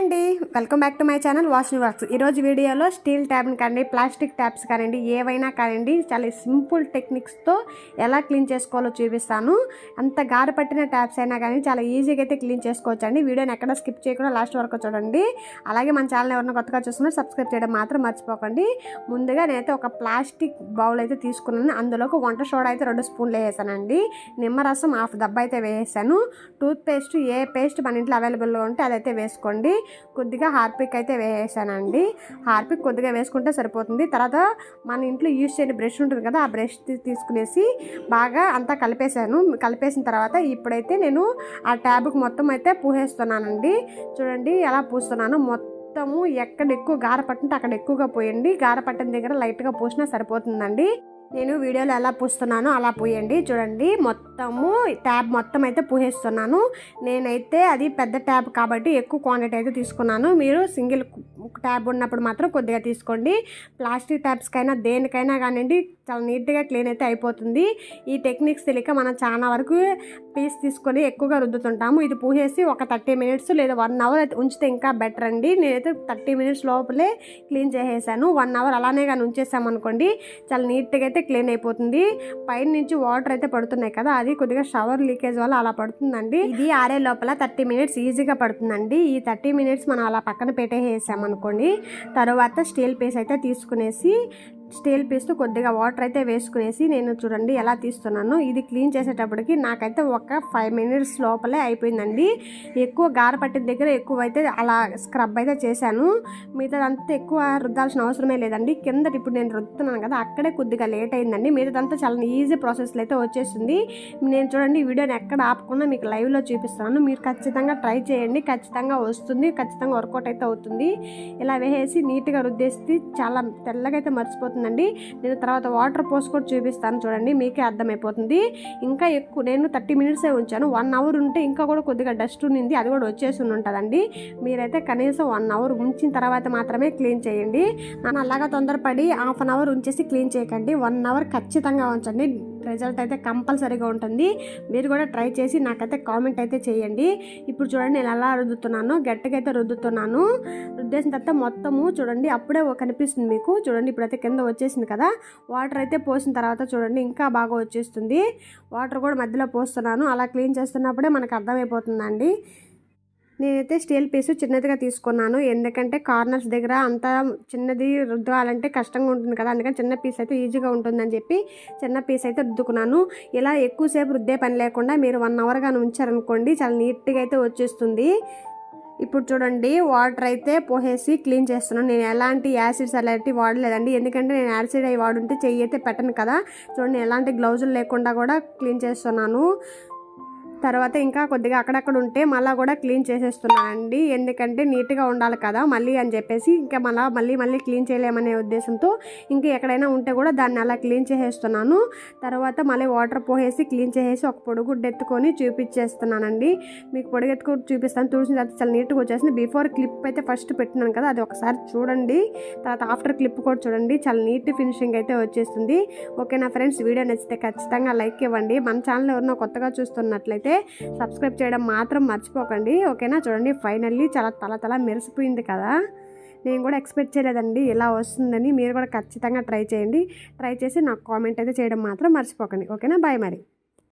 అండి, welcome back to my channel వాష్ని వర్క్స్. ఈరోజు వీడియోలో స్టీల్ ట్యాబ్ని కానీ ప్లాస్టిక్ ట్యాబ్స్ కానివ్వండి ఏవైనా కానివ్వండి చాలా సింపుల్ టెక్నిక్స్తో ఎలా క్లీన్ చేసుకోవాలో చూపిస్తాను. అంత గార పట్టిన ట్యాబ్స్ అయినా కానీ చాలా ఈజీగా అయితే క్లీన్ చేసుకోవచ్చు అండి. వీడియోని ఎక్కడ స్కిప్ చేయకుండా లాస్ట్ వరకు చూడండి. అలాగే మన ఛానల్ ఎవరైనా కొత్తగా చూస్తున్నా సబ్స్క్రైబ్ చేయడం మాత్రం మర్చిపోకండి. ముందుగా నేనైతే ఒక ప్లాస్టిక్ బౌల్ అయితే తీసుకున్నాను. అందులోకి వంట సోడా అయితే 2 స్పూన్లు వేసానండి. నిమ్మరసం 1/2 దెబ్బ అయితే వేసాను. టూత్ పేస్ట్ ఏ పేస్ట్ మన ఇంట్లో అవైలబుల్లో ఉంటే అదైతే వేసుకోండి. కొద్దిగా హార్పిక్ అయితే వేసానండి. హార్పిక్ కొద్దిగా వేసుకుంటే సరిపోతుంది. తర్వాత మన ఇంట్లో యూజ్ చేయని బ్రష్ ఉంటుంది కదా, ఆ బ్రష్ తీసుకునేసి బాగా అంతా కలిపేసిన తర్వాత ఇప్పుడైతే నేను ఆ ట్యాబ్కి మొత్తం అయితే పూసేస్తున్నానండి. చూడండి ఎలా పూస్తున్నాను. మొత్తము ఎక్కడ ఎక్కువ గార పట్టింటే అక్కడ ఎక్కువగా పోయండి. గార పట్టిన దగ్గర లైట్గా పూసినా సరిపోతుందండి. నేను వీడియోలో ఎలా పూస్తున్నానో అలా పూయండి. చూడండి మొత్తము ట్యాబ్ మొత్తం అయితే పూసేస్తున్నాను. నేనైతే అది పెద్ద ట్యాబ్ కాబట్టి ఎక్కువ క్వాంటిటీ అయితే తీసుకున్నాను. మీరు సింగిల్ ట్యాబ్ ఉన్నప్పుడు మాత్రం కొద్దిగా తీసుకోండి. ప్లాస్టిక్ ట్యాబ్స్కైనా దేనికైనా కానివ్వండి చాలా నీట్గా క్లీన్ అయితే అయిపోతుంది. ఈ టెక్నిక్స్ తెలియక మనం చాలా వరకు పీస్ తీసుకొని ఎక్కువగా రుద్దుతుంటాము. ఇది పూసేసి ఒక 30 మినిట్స్ లేదా 1 అవర్ అయితే ఉంచితే ఇంకా బెటర్ అండి. నేనైతే 30 మినిట్స్ లోపలే క్లీన్ చేసేసాను. 1 అవర్ అలానే కానీ ఉంచేసామనుకోండి చాలా నీట్గా అయితే క్లీన్ అయిపోతుంది. పైన నుంచి వాటర్ అయితే పడుతున్నాయి కదా, అది కొద్దిగా షవర్ లీకేజ్ వల్ల అలా పడుతుందండి. ఇది ఆరే లోపల 30 మినిట్స్ ఈజీగా పడుతుందండి. ఈ 30 మినిట్స్ మనం అలా పక్కన పెట్టేసామనుకోండి. తర్వాత స్టీల్ పీస్ అయితే తీసుకునేసి స్టీల్ పీస్తో కొద్దిగా వాటర్ అయితే వేసుకునేసి నేను చూడండి ఎలా తీస్తున్నాను. ఇది క్లీన్ చేసేటప్పటికి నాకైతే ఒక 5 మినిట్స్ లోపలే అయిపోయిందండి. ఎక్కువ గార పట్టిన దగ్గర ఎక్కువ అయితే అలా స్క్రబ్ అయితే చేశాను. మిగతాదంతా ఎక్కువ రుద్దాల్సిన అవసరమే లేదండి. కింద ఇప్పుడు నేను రుద్దుతున్నాను కదా, అక్కడే కొద్దిగా లేట్ అయిందండి. మిగతాదంతా చాలా ఈజీ ప్రాసెస్లో అయితే వచ్చేసింది. నేను చూడండి వీడియోని ఎక్కడ ఆపకుండా మీకు లైవ్లో చూపిస్తున్నాను. మీరు ఖచ్చితంగా ట్రై చేయండి, ఖచ్చితంగా వస్తుంది, ఖచ్చితంగా వర్కౌట్ అయితే అవుతుంది. ఇలా వేసేసి నీట్గా రుద్దేసి చాలా తెల్లగా అయితే మర్చిపోతుంది. నేను తర్వాత వాటర్ పోసి కూడా చూపిస్తాను, చూడండి మీకే అర్థమైపోతుంది. ఇంకా ఎక్కువ నేను 30 మినిట్సే ఉంచాను. 1 అవర్ ఉంటే ఇంకా కూడా కొద్దిగా డస్ట్ ఉన్నింది, అది కూడా వచ్చేసి ఉంటుందండి. మీరైతే కనీసం 1 అవర్ ఉంచిన తర్వాత మాత్రమే క్లీన్ చేయండి. నన్ను అలాగా తొందరపడి 1/2 అవర్ ఉంచేసి క్లీన్ చేయకండి. 1 అవర్ ఖచ్చితంగా ఉంచండి. రిజల్ట్ అయితే కంపల్సరీగా ఉంటుంది. మీరు కూడా ట్రై చేసి నాకైతే కామెంట్ అయితే చేయండి. ఇప్పుడు చూడండి నేను ఎలా రుద్దుతున్నాను, గట్టిగా అయితే రుద్దుతున్నాను. రుద్దేసిన తర్వాత మొత్తము చూడండి అప్పుడే కనిపిస్తుంది మీకు. చూడండి ఇప్పుడైతే కింద వచ్చేసింది కదా, వాటర్ అయితే పోసిన తర్వాత చూడండి ఇంకా బాగా వచ్చేస్తుంది. వాటర్ కూడా మధ్యలో పోస్తున్నాను. అలా క్లీన్ చేస్తున్నప్పుడే మనకు అర్థమైపోతుందండి. నేనైతే స్టీల్ పీసు చిన్నదిగా తీసుకున్నాను, ఎందుకంటే కార్నర్స్ దగ్గర అంత చిన్నది రుద్దాలంటే కష్టంగా ఉంటుంది కదా, అందుకని చిన్న పీస్ అయితే ఈజీగా ఉంటుందని చెప్పి చిన్న పీస్ అయితే రుద్దుకున్నాను. ఇలా ఎక్కువసేపు రుద్దే పని లేకుండా మీరు 1 అవర్ కానీ ఉంచారనుకోండి చాలా నీట్గా అయితే వచ్చేస్తుంది. ఇప్పుడు చూడండి వాటర్ అయితే పోసేసి క్లీన్ చేస్తున్నాను. నేను ఎలాంటి యాసిడ్స్ అలాంటివి వాడలేదండి, ఎందుకంటే నేను యాసిడ్ అవి వాడుంటే చెయ్యి అయితే పెట్టను కదా. చూడండి ఎలాంటి గ్లౌజులు లేకుండా కూడా క్లీన్ చేస్తున్నాను. తర్వాత ఇంకా కొద్దిగా అక్కడక్కడ ఉంటే మళ్ళీ కూడా క్లీన్ చేసేస్తున్నానండి, ఎందుకంటే నీట్గా ఉండాలి కదా మళ్ళీ అని చెప్పేసి. ఇంకా మళ్ళీ క్లీన్ చేయలేమనే ఉద్దేశంతో ఇంకా ఎక్కడైనా ఉంటే కూడా దాన్ని అలా క్లీన్ చేసేస్తున్నాను. తర్వాత మళ్ళీ వాటర్ పోసేసి క్లీన్ చేసేసి ఒక పొడిగుడ్డ ఎత్తుకొని చూపించేస్తున్నానండి. మీకు పొడిగెత్తుకొని చూపిస్తాను. చూసిన తర్వాత చాలా నీట్గా వచ్చేసింది. బిఫోర్ క్లిప్ అయితే ఫస్ట్ పెట్టినాను కదా, అది ఒకసారి చూడండి. తర్వాత ఆఫ్టర్ క్లిప్ కూడా చూడండి, చాలా నీట్ ఫినిషింగ్ అయితే వచ్చేస్తుంది. ఓకేనా ఫ్రెండ్స్, వీడియో నచ్చితే ఖచ్చితంగా లైక్ ఇవ్వండి. మన ఛానల్ ఎవరైనా కొత్తగా చూస్తున్నట్లయితే సబ్స్క్రైబ్ చేయడం మాత్రం మర్చిపోకండి. ఓకేనా, చూడండి ఫైనల్లీ చాలా తల మెరిసిపోయింది కదా. నేను కూడా ఎక్స్పెక్ట్ చేయలేదండి ఇలా వస్తుందని. మీరు కూడా ఖచ్చితంగా ట్రై చేయండి. ట్రై చేసి నాకు కామెంట్ అయితే చేయడం మాత్రం మర్చిపోకండి. ఓకేనా, బాయ్ మరి.